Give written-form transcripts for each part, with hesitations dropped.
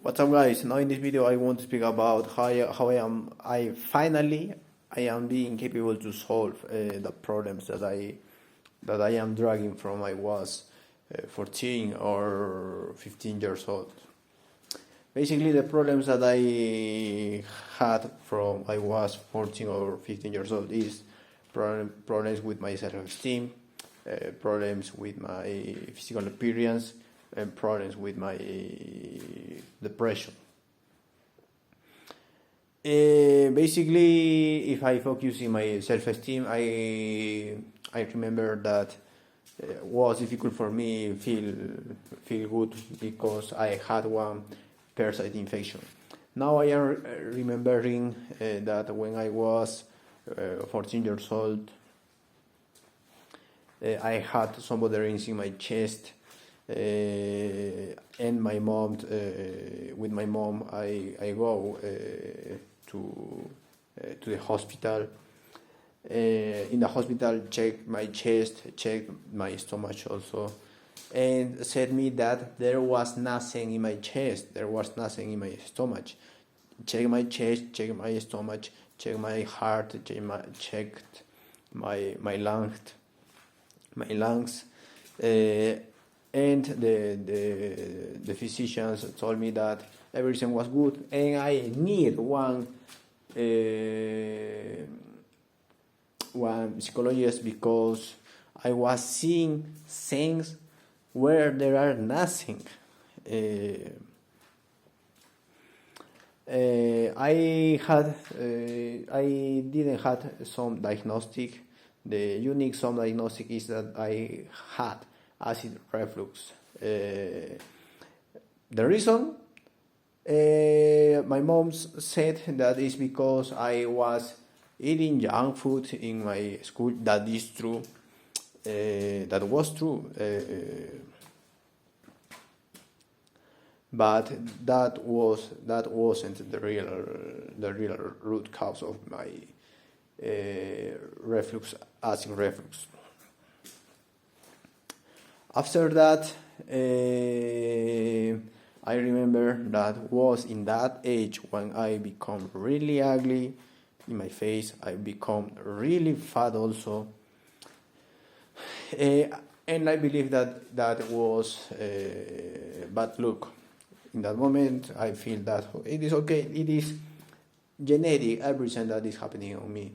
What's up, guys? Now in this video I want to speak about how I am being capable to solve the problems that I am dragging from I was 14 or 15 years old. Basically, the problems that I had from I was 14 or 15 years old is problems with my self-esteem, problems with my physical appearance, and problems with my depression. Basically, if I focus in my self-esteem, I remember that it was difficult for me feel good because I had one parasite infection. Now I am remembering that when I was 14 years old, I had some botherings in my chest. And my mom, with my mom, I go to the hospital. In the hospital, check my chest, check my stomach also, and said me that there was nothing in my chest, there was nothing in my stomach. Check my chest, check my stomach, check my heart, checked my lungs. And the physicians told me that everything was good, and I need one psychologist because I was seeing things where there are nothing. I didn't have some diagnostic. The unique some diagnostic is that I had acid reflux. The reason my mom said that is because I was eating junk food in my school. That is true. That was true. But that wasn't the real root cause of my acid reflux. After that, I remember that was in that age when I become really ugly in my face. I become really fat also, and I believe that was bad luck. In that moment, I feel that it is okay. It is genetic. Everything that is happening on me.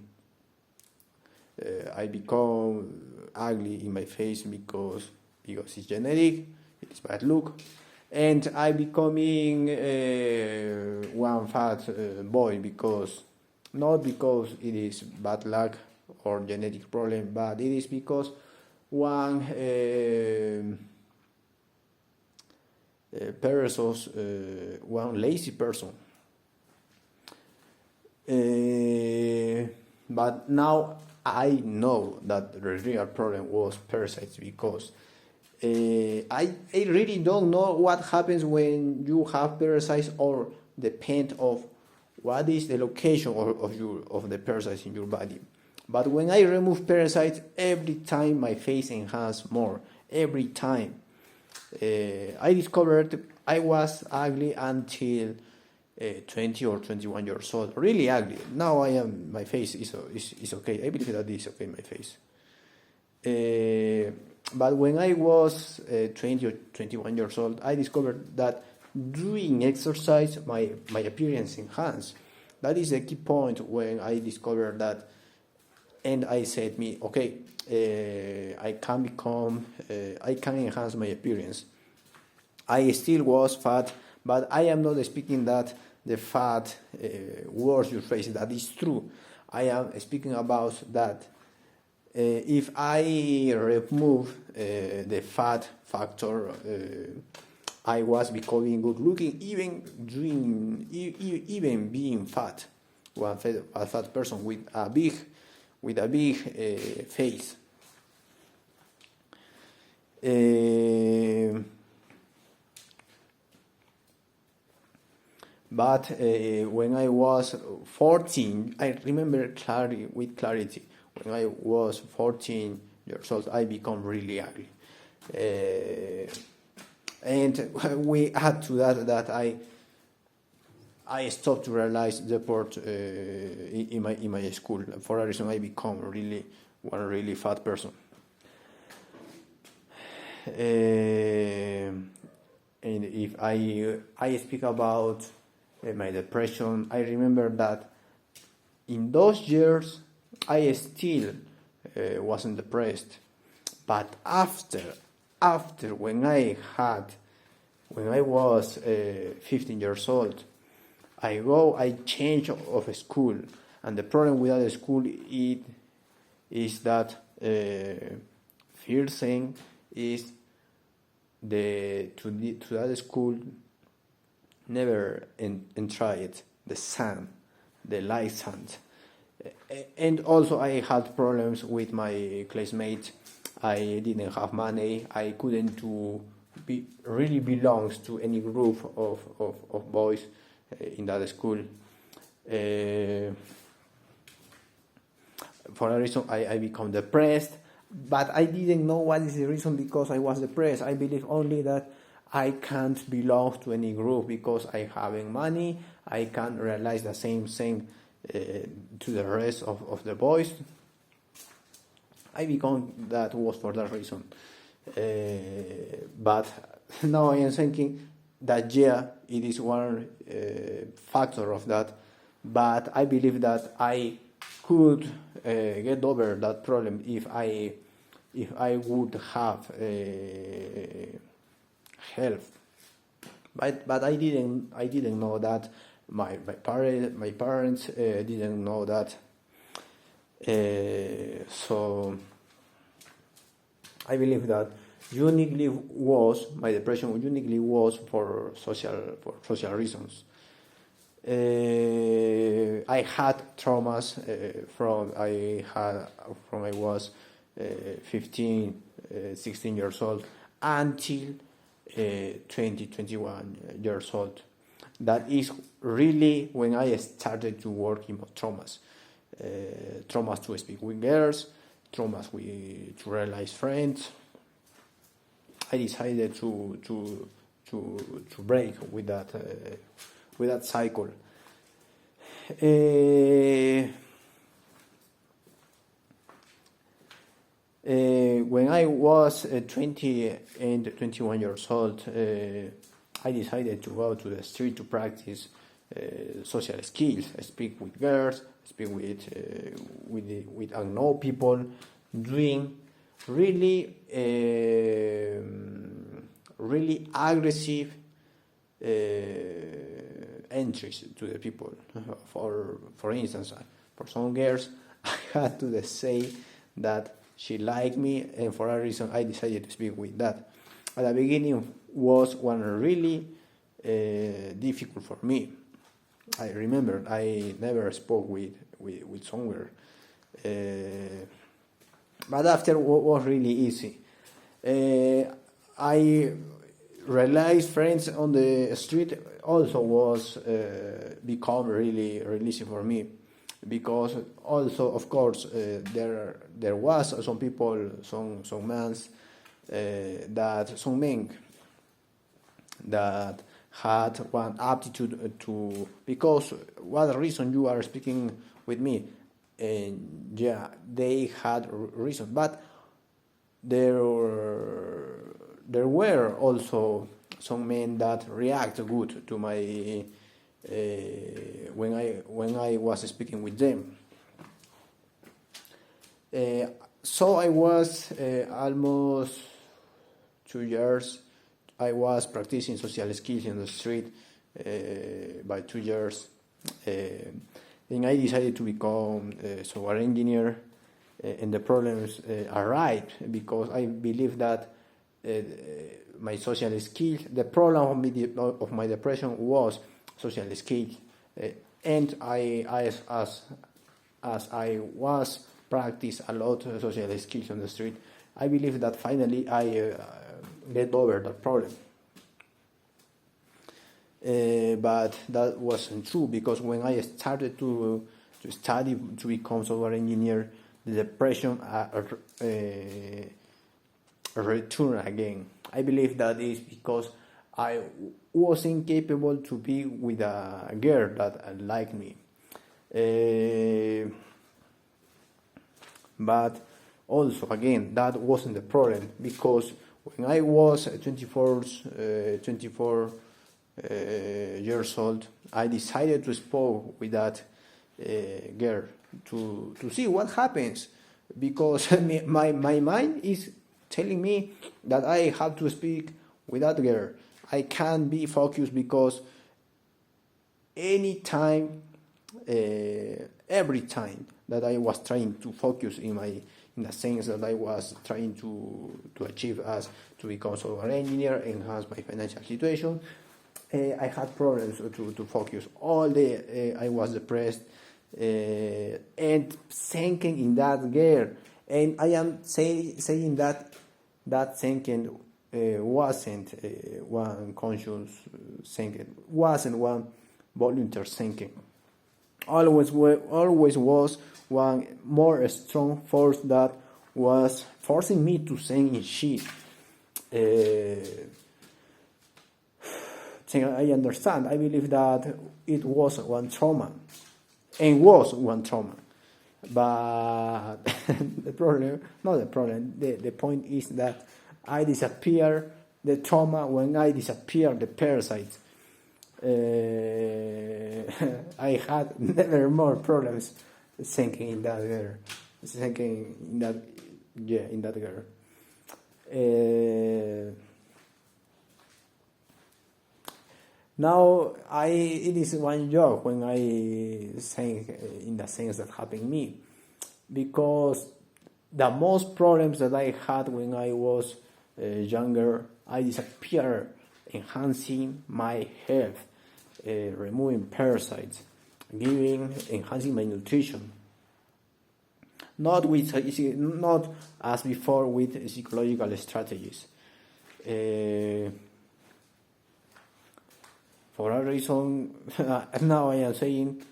I become ugly in my face because it's genetic, it is bad luck, and I becoming one fat boy not because it is bad luck or genetic problem, but it is because one one lazy person. But now I know that the real problem was parasites because I really don't know what happens when you have parasites, or depend of what is the location of the parasites in your body. But when I remove parasites, every time my face enhances more. Every time. I discovered I was ugly until 20 or 21 years old. Really ugly. Now my face is okay. I believe that is okay, my face. But when I was 20 or 21 years old, I discovered that doing exercise, my appearance enhanced. That is a key point when I discovered that, and I said me, okay, I can enhance my appearance. I still was fat, but I am not speaking that the fat was your face. That is true. I am speaking about that. If I remove the fat factor, I was becoming good looking, even being fat. A fat person with a big face. But when I was 14, I remember with clarity. When I was 14 years old, I become really ugly. And we add to that I I stopped to realize the port in my school. For a reason, I become one really fat person. And if I speak about my depression, I remember that in those years I still wasn't depressed, but after when I was 15 years old, I changed of school, and the problem with that school is that first thing is to that school never tried the license, and also I had problems with my classmates. I didn't have money. I couldn't really belongs to any group of boys in that school. For a reason, I become depressed, but I didn't know what is the reason because I was depressed. I believe only that I can't belong to any group because I haven't money. I can't realize the same thing to the rest of the boys. I become that was for that reason. But now I am thinking that it is one factor of that. But I believe that I could get over that problem if I would have help. But I didn't know that. My parents didn't know that. So I believe that my depression uniquely was for social reasons. I had traumas from I was 15, 16 years old until 21 years old. That is really when I started to work in traumas. Traumas to speak with girls, traumas to realize friends. I decided to break with that cycle. When I was 20 and 21 years old, I decided to go to the street to practice social skills. I speak with girls, speak with unknown people, doing really aggressive entries to the people. For instance, for some girls, I had to say that she liked me, and for a reason, I decided to speak with that. At the beginning, was one really difficult for me. I remember I never spoke with someone, but after was really easy. I realized friends on the street also was become really easy for me, because also of course there was some people, some men that had one aptitude to, because what reason you are speaking with me, and they had reason, but there were also some men that react good to my when I was speaking with them. So I was almost 2 years. I was practicing social skills in the street by 2 years. Then I decided to become a software engineer, and the problems arrived because I believe that my social skills, the problem of my depression was social skills, and as I was practice a lot of social skills on the street, I believe that finally I get over that problem. But that wasn't true, because when I started to study to become software engineer, the depression returned again. I believe that is because I wasn't capable to be with a girl that liked me. But also, again, that wasn't the problem, because when I was 24 years old, I decided to spoke with that girl to see what happens, because my mind is telling me that I have to speak with that girl. I can't be focused, because every time that I was trying to focus in the sense that I was trying to achieve as to become a software engineer, enhance my financial situation, I had problems to focus. All day I was depressed and thinking in that girl. And I am saying that thinking wasn't one conscious thinking, wasn't one voluntary thinking. Always was one more strong force that was forcing me to think in shit. I understand. I believe that it was one trauma, but the point is that I disappear the trauma when I disappear the parasites. I had never more problems thinking in that girl, in that girl. Now it is one joke when I think in the sense that happened me, because the most problems that I had when I was younger, I disappeared, enhancing my health, removing parasites, enhancing my nutrition. Not as before with psychological strategies. For a reason, now I am saying,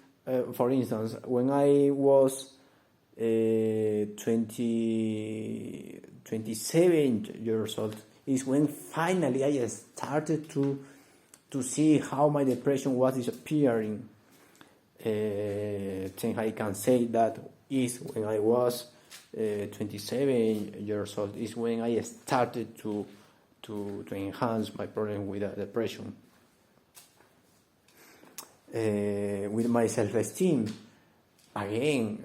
for instance, when I was 27 years old, is when finally I started to see how my depression was disappearing. Then I can say that is when I was 27 years old, is when I started to enhance my problem with depression. With my self-esteem, again,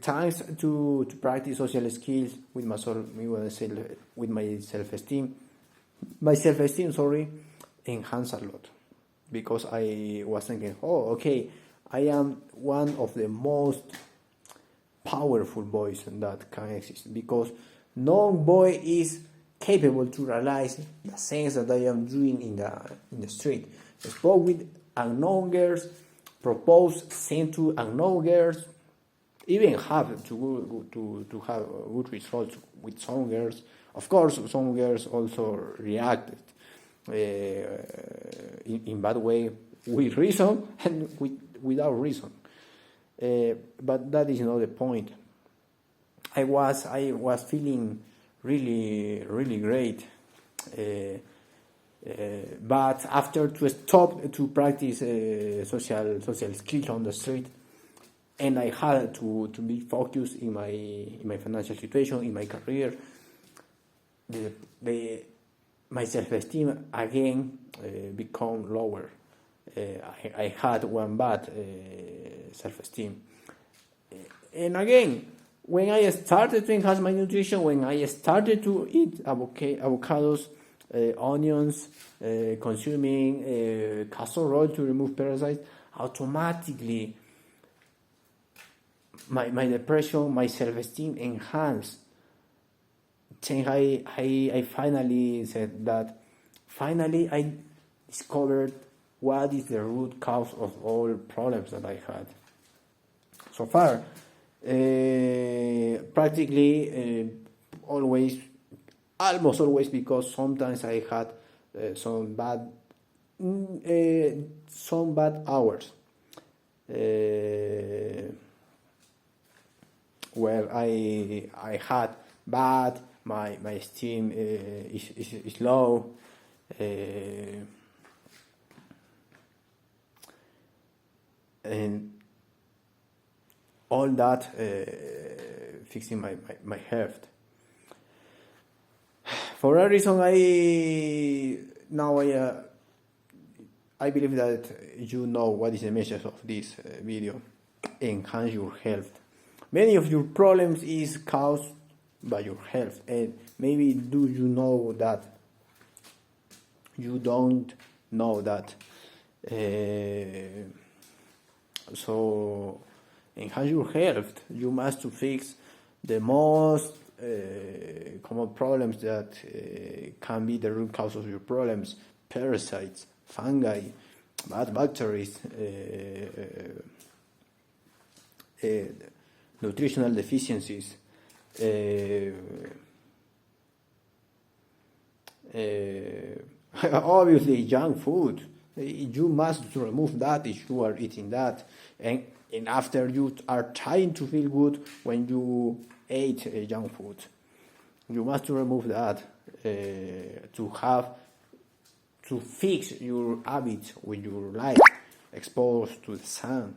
thanks to practice social skills with my self-esteem. My self-esteem, enhanced a lot, because I was thinking, I am one of the most powerful boys that can exist, because no boy is capable to realize the things that I am doing in the street. I spoke with unknown girls, proposed, sent to unknown girls, even have to have good results with some girls. Of course, some girls also reacted in bad way, with reason and without reason. But that is not the point. I was feeling really, really great. But after to stop to practice social skills on the street, and I had to be focused in my financial situation, in my career, my self-esteem again become lower. I had one bad self-esteem, and again, when I started to enhance my nutrition, when I started to eat avocados, onions, consuming castor oil to remove parasites, automatically my depression, my self-esteem enhanced. Then I finally said that finally I discovered what is the root cause of all problems that I had so far. Practically almost always, because sometimes I had some bad hours where I had bad, my esteem is low, And all that fixing my health. For a reason, I believe that you know what is the message of this video. Enhance your health. Many of your problems is caused by your health, and maybe do you know that you don't know that. So enhance your health. You must to fix the most common problems that can be the root cause of your problems: parasites, fungi, bad bacteria, nutritional deficiencies, obviously junk food. You must remove that if you are eating that, and after you are trying to feel good when you ate junk food, you must remove that to fix your habits with your life, exposed to the sun,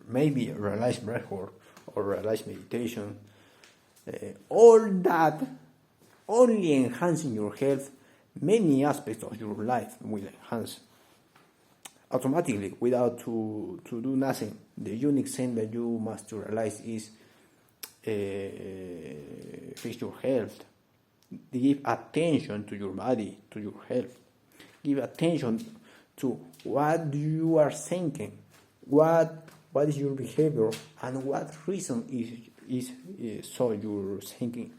maybe realize breathwork or realize meditation. All that only enhancing your health. Many aspects of your life will enhance automatically without to do nothing. The unique thing that you must realize is fix your health. Give attention to your body, to your health. Give attention to what you are thinking, what is your behavior, and what reason is so your thinking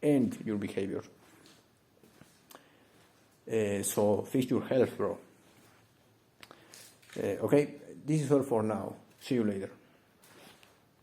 and your behavior. So fix your health, bro. Okay, this is all for now. See you later.